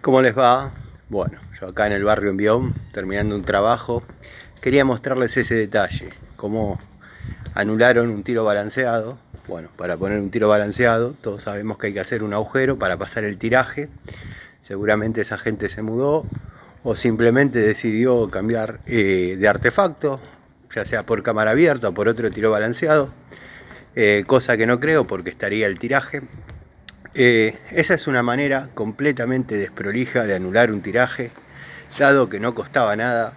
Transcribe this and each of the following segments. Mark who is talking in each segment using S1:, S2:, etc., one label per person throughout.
S1: ¿Cómo les va? Bueno, yo acá en el barrio Envión, terminando un trabajo, quería mostrarles ese detalle, cómo anularon un tiro balanceado. Bueno, para poner un tiro balanceado, todos sabemos que hay que hacer un agujero para pasar el tiraje. Seguramente esa gente se mudó o simplemente decidió cambiar de artefacto, ya sea por cámara abierta o por otro tiro balanceado, cosa que no creo porque estaría el tiraje. Esa es una manera completamente desprolija de anular un tiraje, dado que no costaba nada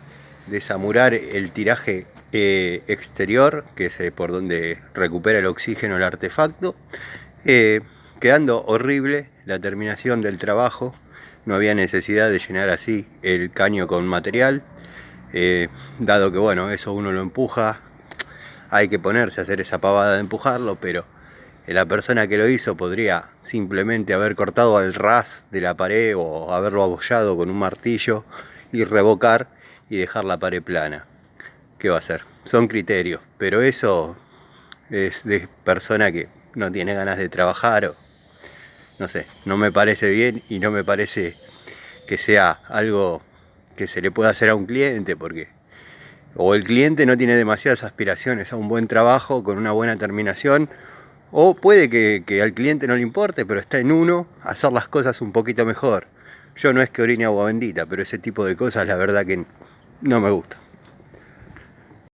S1: desamurar el tiraje exterior, que es por donde recupera el oxígeno el artefacto, quedando horrible la terminación del trabajo. No había necesidad de llenar así el caño con material, dado que bueno, eso uno lo empuja, hay que ponerse a hacer esa pavada de empujarlo, pero la persona que lo hizo podría simplemente haber cortado al ras de la pared o haberlo abollado con un martillo y revocar y dejar la pared plana. ¿Qué va a hacer? Son criterios, pero eso es de persona que no tiene ganas de trabajar o no sé, no me parece bien y no me parece que sea algo que se le pueda hacer a un cliente, porque o el cliente no tiene demasiadas aspiraciones a un buen trabajo con una buena terminación, o puede que al cliente no le importe, pero está en uno hacer las cosas un poquito mejor. Yo no es que orine agua bendita, pero ese tipo de cosas la verdad que no me gusta.